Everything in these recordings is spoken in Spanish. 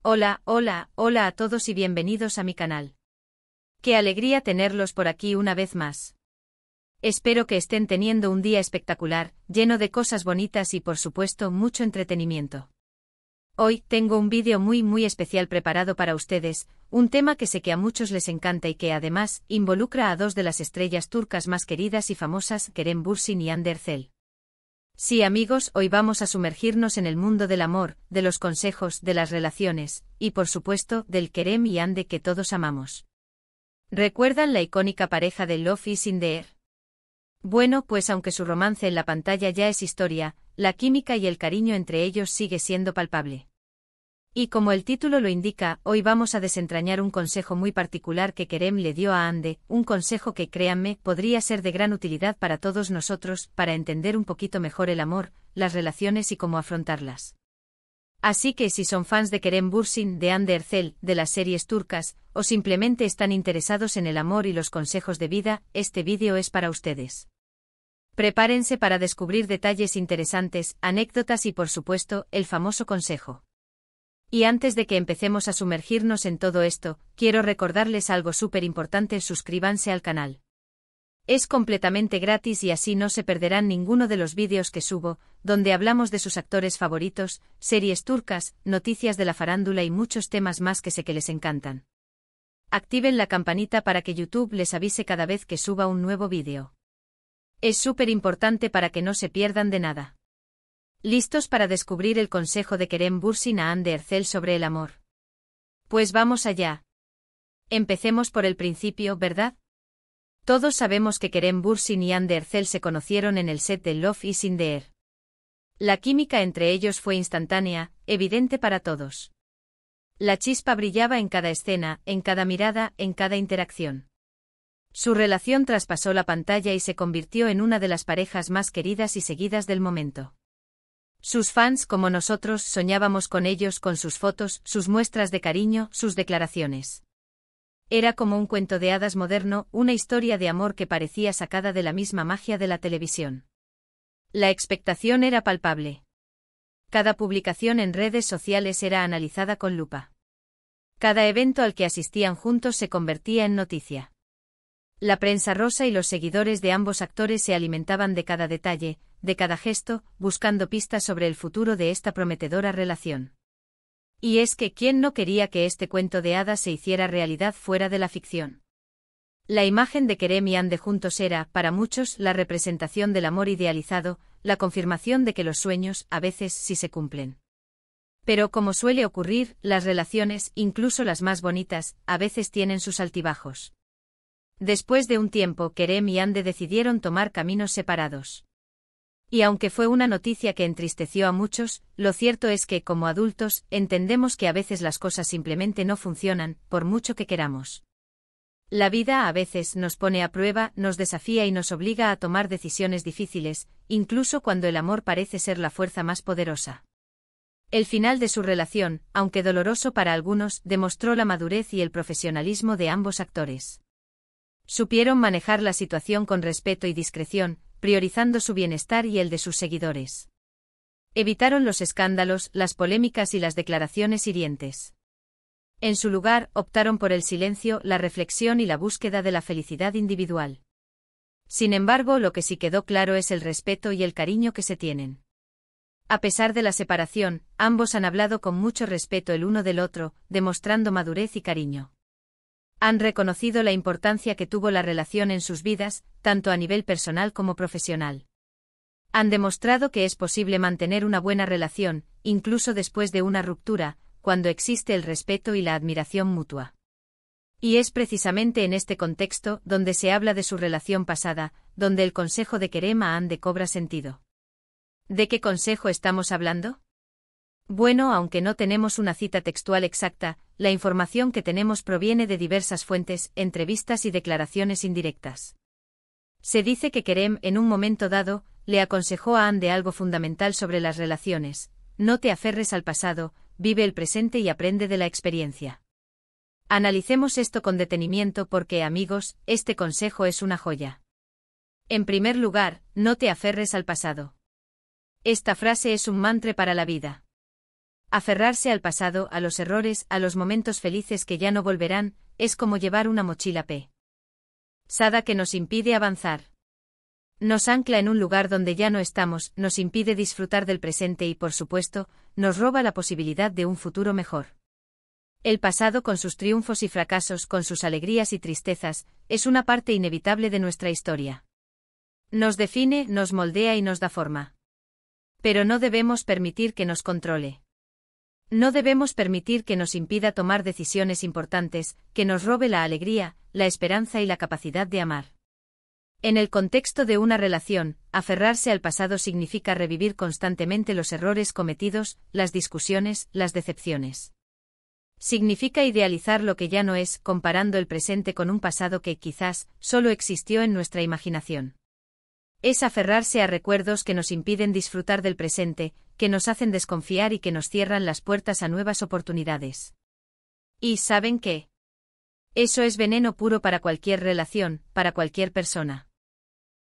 Hola, hola, hola a todos y bienvenidos a mi canal. Qué alegría tenerlos por aquí una vez más. Espero que estén teniendo un día espectacular, lleno de cosas bonitas y por supuesto mucho entretenimiento. Hoy tengo un vídeo muy especial preparado para ustedes, un tema que sé que a muchos les encanta y que además involucra a dos de las estrellas turcas más queridas y famosas, Kerem Bürsin y Hande Erçel. Sí amigos, hoy vamos a sumergirnos en el mundo del amor, de los consejos, de las relaciones, y por supuesto, del Kerem y Hande que todos amamos. ¿Recuerdan la icónica pareja de Love is in the air? Bueno, pues aunque su romance en la pantalla ya es historia, la química y el cariño entre ellos sigue siendo palpable. Y como el título lo indica, hoy vamos a desentrañar un consejo muy particular que Kerem le dio a Hande, un consejo que, créanme, podría ser de gran utilidad para todos nosotros, para entender un poquito mejor el amor, las relaciones y cómo afrontarlas. Así que si son fans de Kerem Bürsin, de Hande Erçel, de las series turcas, o simplemente están interesados en el amor y los consejos de vida, este vídeo es para ustedes. Prepárense para descubrir detalles interesantes, anécdotas y por supuesto, el famoso consejo. Y antes de que empecemos a sumergirnos en todo esto, quiero recordarles algo súper importante: suscríbanse al canal. Es completamente gratis y así no se perderán ninguno de los vídeos que subo, donde hablamos de sus actores favoritos, series turcas, noticias de la farándula y muchos temas más que sé que les encantan. Activen la campanita para que YouTube les avise cada vez que suba un nuevo vídeo. Es súper importante para que no se pierdan de nada. ¿Listos para descubrir el consejo de Kerem Bürsin a Hande Erçel sobre el amor? Pues vamos allá. Empecemos por el principio, ¿verdad? Todos sabemos que Kerem Bürsin y Hande Erçel se conocieron en el set de Love is in the air. La química entre ellos fue instantánea, evidente para todos. La chispa brillaba en cada escena, en cada mirada, en cada interacción. Su relación traspasó la pantalla y se convirtió en una de las parejas más queridas y seguidas del momento. Sus fans, como nosotros, soñábamos con ellos, con sus fotos, sus muestras de cariño, sus declaraciones. Era como un cuento de hadas moderno, una historia de amor que parecía sacada de la misma magia de la televisión. La expectación era palpable. Cada publicación en redes sociales era analizada con lupa. Cada evento al que asistían juntos se convertía en noticia. La prensa rosa y los seguidores de ambos actores se alimentaban de cada detalle, de cada gesto, buscando pistas sobre el futuro de esta prometedora relación. Y es que ¿quién no quería que este cuento de hadas se hiciera realidad fuera de la ficción? La imagen de Kerem y Hande juntos era, para muchos, la representación del amor idealizado, la confirmación de que los sueños, a veces, sí se cumplen. Pero como suele ocurrir, las relaciones, incluso las más bonitas, a veces tienen sus altibajos. Después de un tiempo, Kerem y Hande decidieron tomar caminos separados. Y aunque fue una noticia que entristeció a muchos, lo cierto es que, como adultos, entendemos que a veces las cosas simplemente no funcionan, por mucho que queramos. La vida a veces nos pone a prueba, nos desafía y nos obliga a tomar decisiones difíciles, incluso cuando el amor parece ser la fuerza más poderosa. El final de su relación, aunque doloroso para algunos, demostró la madurez y el profesionalismo de ambos actores. Supieron manejar la situación con respeto y discreción, priorizando su bienestar y el de sus seguidores. Evitaron los escándalos, las polémicas y las declaraciones hirientes. En su lugar, optaron por el silencio, la reflexión y la búsqueda de la felicidad individual. Sin embargo, lo que sí quedó claro es el respeto y el cariño que se tienen. A pesar de la separación, ambos han hablado con mucho respeto el uno del otro, demostrando madurez y cariño. Han reconocido la importancia que tuvo la relación en sus vidas, tanto a nivel personal como profesional. Han demostrado que es posible mantener una buena relación, incluso después de una ruptura, cuando existe el respeto y la admiración mutua. Y es precisamente en este contexto donde se habla de su relación pasada, donde el consejo de Kerem a Hande cobra sentido. ¿De qué consejo estamos hablando? Bueno, aunque no tenemos una cita textual exacta, la información que tenemos proviene de diversas fuentes, entrevistas y declaraciones indirectas. Se dice que Kerem, en un momento dado, le aconsejó a Hande algo fundamental sobre las relaciones: no te aferres al pasado, vive el presente y aprende de la experiencia. Analicemos esto con detenimiento porque, amigos, este consejo es una joya. En primer lugar, no te aferres al pasado. Esta frase es un mantra para la vida. Aferrarse al pasado, a los errores, a los momentos felices que ya no volverán, es como llevar una mochila pesada que nos impide avanzar. Nos ancla en un lugar donde ya no estamos, nos impide disfrutar del presente y, por supuesto, nos roba la posibilidad de un futuro mejor. El pasado, con sus triunfos y fracasos, con sus alegrías y tristezas, es una parte inevitable de nuestra historia. Nos define, nos moldea y nos da forma. Pero no debemos permitir que nos controle. No debemos permitir que nos impida tomar decisiones importantes, que nos robe la alegría, la esperanza y la capacidad de amar. En el contexto de una relación, aferrarse al pasado significa revivir constantemente los errores cometidos, las discusiones, las decepciones. Significa idealizar lo que ya no es, comparando el presente con un pasado que quizás solo existió en nuestra imaginación. Es aferrarse a recuerdos que nos impiden disfrutar del presente, que nos hacen desconfiar y que nos cierran las puertas a nuevas oportunidades. ¿Y saben qué? Eso es veneno puro para cualquier relación, para cualquier persona.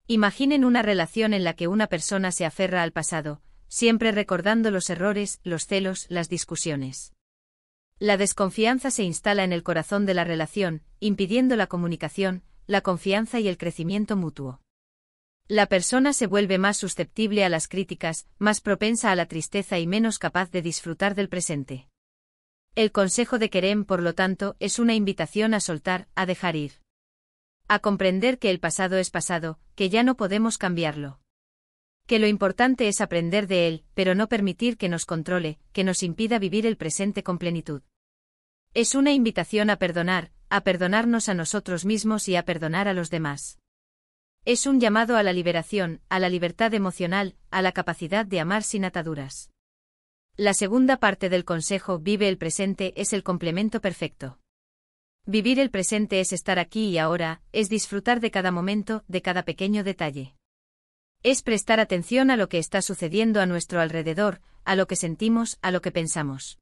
Imaginen una relación en la que una persona se aferra al pasado, siempre recordando los errores, los celos, las discusiones. La desconfianza se instala en el corazón de la relación, impidiendo la comunicación, la confianza y el crecimiento mutuo. La persona se vuelve más susceptible a las críticas, más propensa a la tristeza y menos capaz de disfrutar del presente. El consejo de Kerem, por lo tanto, es una invitación a soltar, a dejar ir. A comprender que el pasado es pasado, que ya no podemos cambiarlo. Que lo importante es aprender de él, pero no permitir que nos controle, que nos impida vivir el presente con plenitud. Es una invitación a perdonarnos a nosotros mismos y a perdonar a los demás. Es un llamado a la liberación, a la libertad emocional, a la capacidad de amar sin ataduras. La segunda parte del consejo Vive el presente es el complemento perfecto. Vivir el presente es estar aquí y ahora, es disfrutar de cada momento, de cada pequeño detalle. Es prestar atención a lo que está sucediendo a nuestro alrededor, a lo que sentimos, a lo que pensamos.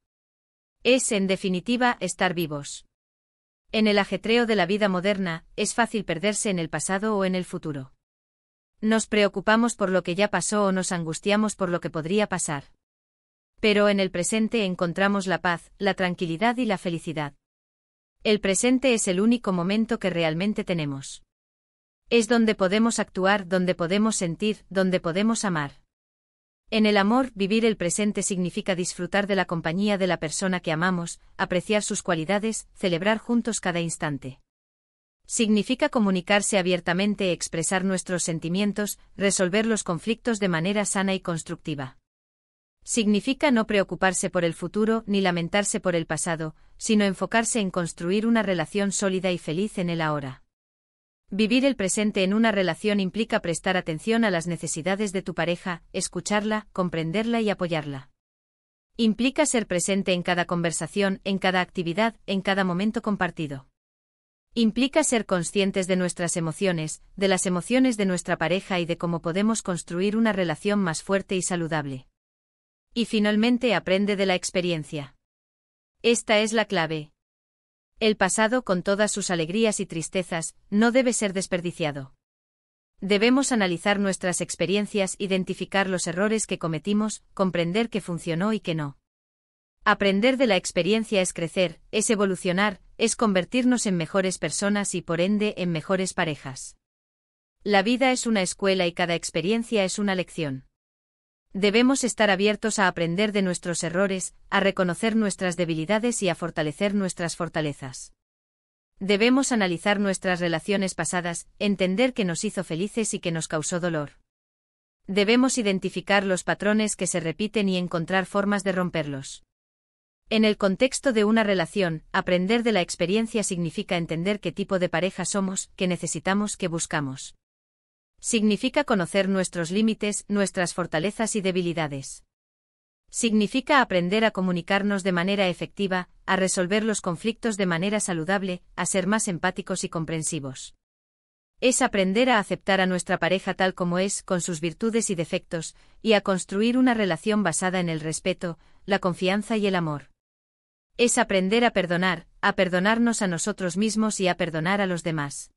Es, en definitiva, estar vivos. En el ajetreo de la vida moderna, es fácil perderse en el pasado o en el futuro. Nos preocupamos por lo que ya pasó o nos angustiamos por lo que podría pasar. Pero en el presente encontramos la paz, la tranquilidad y la felicidad. El presente es el único momento que realmente tenemos. Es donde podemos actuar, donde podemos sentir, donde podemos amar. En el amor, vivir el presente significa disfrutar de la compañía de la persona que amamos, apreciar sus cualidades, celebrar juntos cada instante. Significa comunicarse abiertamente, expresar nuestros sentimientos, resolver los conflictos de manera sana y constructiva. Significa no preocuparse por el futuro ni lamentarse por el pasado, sino enfocarse en construir una relación sólida y feliz en el ahora. Vivir el presente en una relación implica prestar atención a las necesidades de tu pareja, escucharla, comprenderla y apoyarla. Implica ser presente en cada conversación, en cada actividad, en cada momento compartido. Implica ser conscientes de nuestras emociones, de las emociones de nuestra pareja y de cómo podemos construir una relación más fuerte y saludable. Y finalmente aprende de la experiencia. Esta es la clave. El pasado, con todas sus alegrías y tristezas, no debe ser desperdiciado. Debemos analizar nuestras experiencias, identificar los errores que cometimos, comprender qué funcionó y qué no. Aprender de la experiencia es crecer, es evolucionar, es convertirnos en mejores personas y por ende en mejores parejas. La vida es una escuela y cada experiencia es una lección. Debemos estar abiertos a aprender de nuestros errores, a reconocer nuestras debilidades y a fortalecer nuestras fortalezas. Debemos analizar nuestras relaciones pasadas, entender qué nos hizo felices y qué nos causó dolor. Debemos identificar los patrones que se repiten y encontrar formas de romperlos. En el contexto de una relación, aprender de la experiencia significa entender qué tipo de pareja somos, qué necesitamos, qué buscamos. Significa conocer nuestros límites, nuestras fortalezas y debilidades. Significa aprender a comunicarnos de manera efectiva, a resolver los conflictos de manera saludable, a ser más empáticos y comprensivos. Es aprender a aceptar a nuestra pareja tal como es, con sus virtudes y defectos, y a construir una relación basada en el respeto, la confianza y el amor. Es aprender a perdonarnos a nosotros mismos y a perdonar a los demás.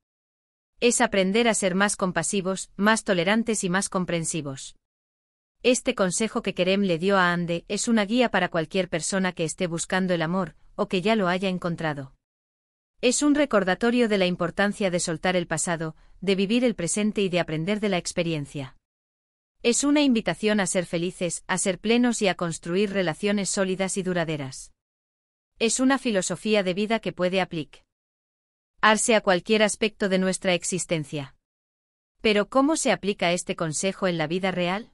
Es aprender a ser más compasivos, más tolerantes y más comprensivos. Este consejo que Kerem le dio a Ande es una guía para cualquier persona que esté buscando el amor, o que ya lo haya encontrado. Es un recordatorio de la importancia de soltar el pasado, de vivir el presente y de aprender de la experiencia. Es una invitación a ser felices, a ser plenos y a construir relaciones sólidas y duraderas. Es una filosofía de vida que puede aplicarse a cualquier aspecto de nuestra existencia. Pero ¿cómo se aplica este consejo en la vida real?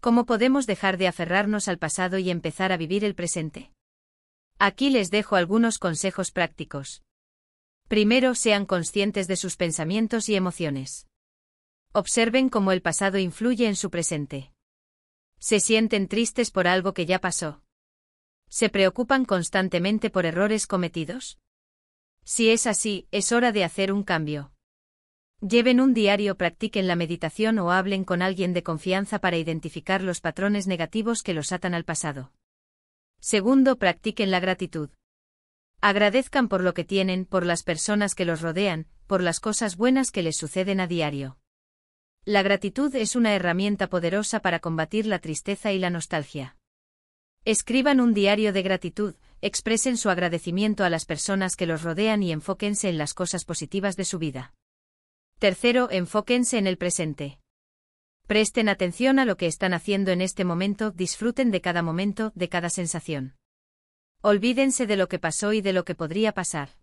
¿Cómo podemos dejar de aferrarnos al pasado y empezar a vivir el presente? Aquí les dejo algunos consejos prácticos. Primero, sean conscientes de sus pensamientos y emociones. Observen cómo el pasado influye en su presente. ¿Se sienten tristes por algo que ya pasó? ¿Se preocupan constantemente por errores cometidos? Si es así, es hora de hacer un cambio. Lleven un diario, practiquen la meditación o hablen con alguien de confianza para identificar los patrones negativos que los atan al pasado. Segundo, practiquen la gratitud. Agradezcan por lo que tienen, por las personas que los rodean, por las cosas buenas que les suceden a diario. La gratitud es una herramienta poderosa para combatir la tristeza y la nostalgia. Escriban un diario de gratitud, expresen su agradecimiento a las personas que los rodean y enfóquense en las cosas positivas de su vida. Tercero, enfóquense en el presente. Presten atención a lo que están haciendo en este momento, disfruten de cada momento, de cada sensación. Olvídense de lo que pasó y de lo que podría pasar.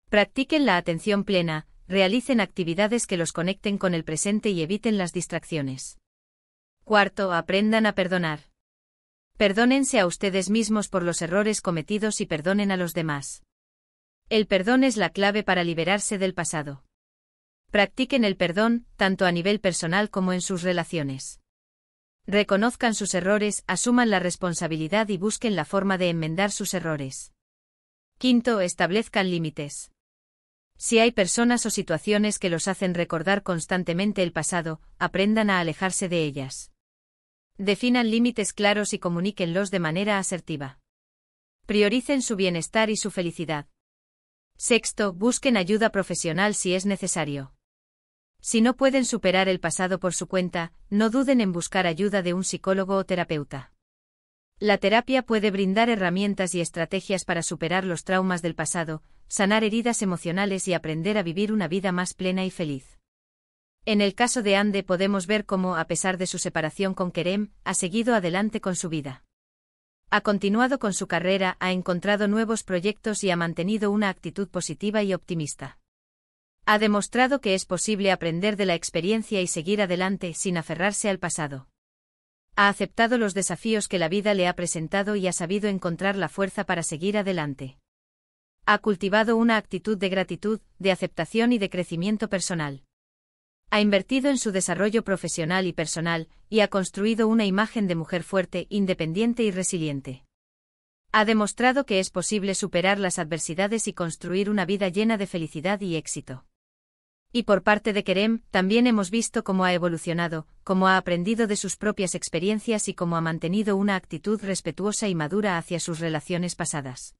Practiquen la atención plena, realicen actividades que los conecten con el presente y eviten las distracciones. Cuarto, aprendan a perdonar. Perdónense a ustedes mismos por los errores cometidos y perdonen a los demás. El perdón es la clave para liberarse del pasado. Practiquen el perdón, tanto a nivel personal como en sus relaciones. Reconozcan sus errores, asuman la responsabilidad y busquen la forma de enmendar sus errores. Quinto, establezcan límites. Si hay personas o situaciones que los hacen recordar constantemente el pasado, aprendan a alejarse de ellas. Definan límites claros y comuníquenlos de manera asertiva. Prioricen su bienestar y su felicidad. Sexto, busquen ayuda profesional si es necesario. Si no pueden superar el pasado por su cuenta, no duden en buscar ayuda de un psicólogo o terapeuta. La terapia puede brindar herramientas y estrategias para superar los traumas del pasado, sanar heridas emocionales y aprender a vivir una vida más plena y feliz. En el caso de Ande podemos ver cómo, a pesar de su separación con Kerem, ha seguido adelante con su vida. Ha continuado con su carrera, ha encontrado nuevos proyectos y ha mantenido una actitud positiva y optimista. Ha demostrado que es posible aprender de la experiencia y seguir adelante sin aferrarse al pasado. Ha aceptado los desafíos que la vida le ha presentado y ha sabido encontrar la fuerza para seguir adelante. Ha cultivado una actitud de gratitud, de aceptación y de crecimiento personal. Ha invertido en su desarrollo profesional y personal, y ha construido una imagen de mujer fuerte, independiente y resiliente. Ha demostrado que es posible superar las adversidades y construir una vida llena de felicidad y éxito. Y por parte de Kerem, también hemos visto cómo ha evolucionado, cómo ha aprendido de sus propias experiencias y cómo ha mantenido una actitud respetuosa y madura hacia sus relaciones pasadas.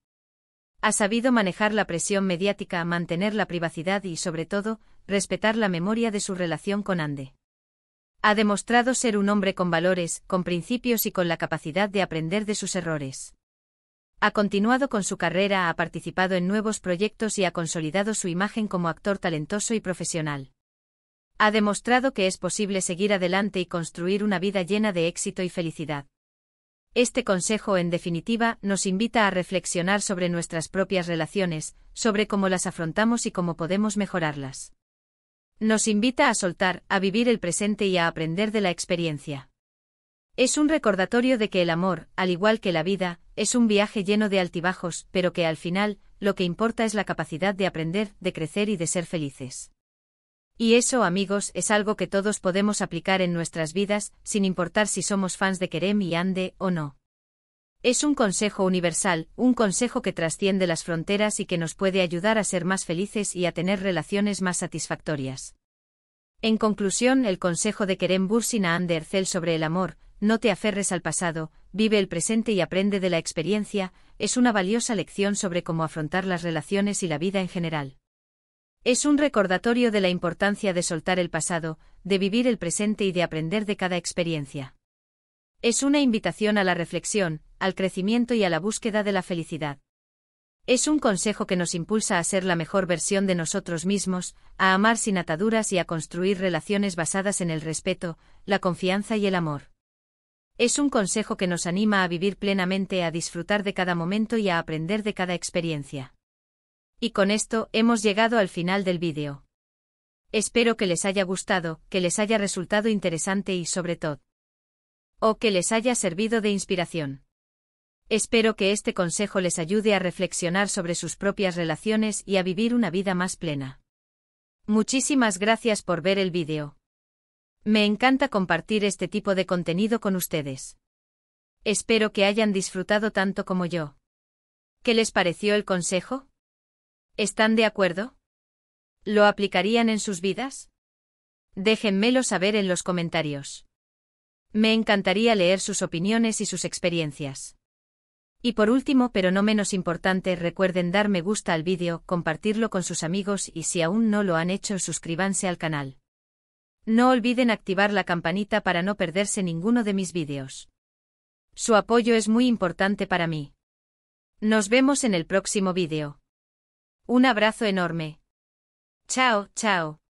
Ha sabido manejar la presión mediática, mantener la privacidad y, sobre todo, respetar la memoria de su relación con Ande. Ha demostrado ser un hombre con valores, con principios y con la capacidad de aprender de sus errores. Ha continuado con su carrera, ha participado en nuevos proyectos y ha consolidado su imagen como actor talentoso y profesional. Ha demostrado que es posible seguir adelante y construir una vida llena de éxito y felicidad. Este consejo, en definitiva, nos invita a reflexionar sobre nuestras propias relaciones, sobre cómo las afrontamos y cómo podemos mejorarlas. Nos invita a soltar, a vivir el presente y a aprender de la experiencia. Es un recordatorio de que el amor, al igual que la vida, es un viaje lleno de altibajos, pero que al final, lo que importa es la capacidad de aprender, de crecer y de ser felices. Y eso, amigos, es algo que todos podemos aplicar en nuestras vidas, sin importar si somos fans de Kerem y Ande o no. Es un consejo universal, un consejo que trasciende las fronteras y que nos puede ayudar a ser más felices y a tener relaciones más satisfactorias. En conclusión, el consejo de Kerem Bürsin a Ande Erçel sobre el amor, no te aferres al pasado, vive el presente y aprende de la experiencia, es una valiosa lección sobre cómo afrontar las relaciones y la vida en general. Es un recordatorio de la importancia de soltar el pasado, de vivir el presente y de aprender de cada experiencia. Es una invitación a la reflexión, al crecimiento y a la búsqueda de la felicidad. Es un consejo que nos impulsa a ser la mejor versión de nosotros mismos, a amar sin ataduras y a construir relaciones basadas en el respeto, la confianza y el amor. Es un consejo que nos anima a vivir plenamente, a disfrutar de cada momento y a aprender de cada experiencia. Y con esto hemos llegado al final del vídeo. Espero que les haya gustado, que les haya resultado interesante y sobre todo, o que les haya servido de inspiración. Espero que este consejo les ayude a reflexionar sobre sus propias relaciones y a vivir una vida más plena. Muchísimas gracias por ver el vídeo. Me encanta compartir este tipo de contenido con ustedes. Espero que hayan disfrutado tanto como yo. ¿Qué les pareció el consejo? ¿Están de acuerdo? ¿Lo aplicarían en sus vidas? Déjenmelo saber en los comentarios. Me encantaría leer sus opiniones y sus experiencias. Y por último, pero no menos importante, recuerden dar me gusta al vídeo, compartirlo con sus amigos y si aún no lo han hecho, suscríbanse al canal. No olviden activar la campanita para no perderse ninguno de mis vídeos. Su apoyo es muy importante para mí. Nos vemos en el próximo vídeo. Un abrazo enorme. Chao, chao.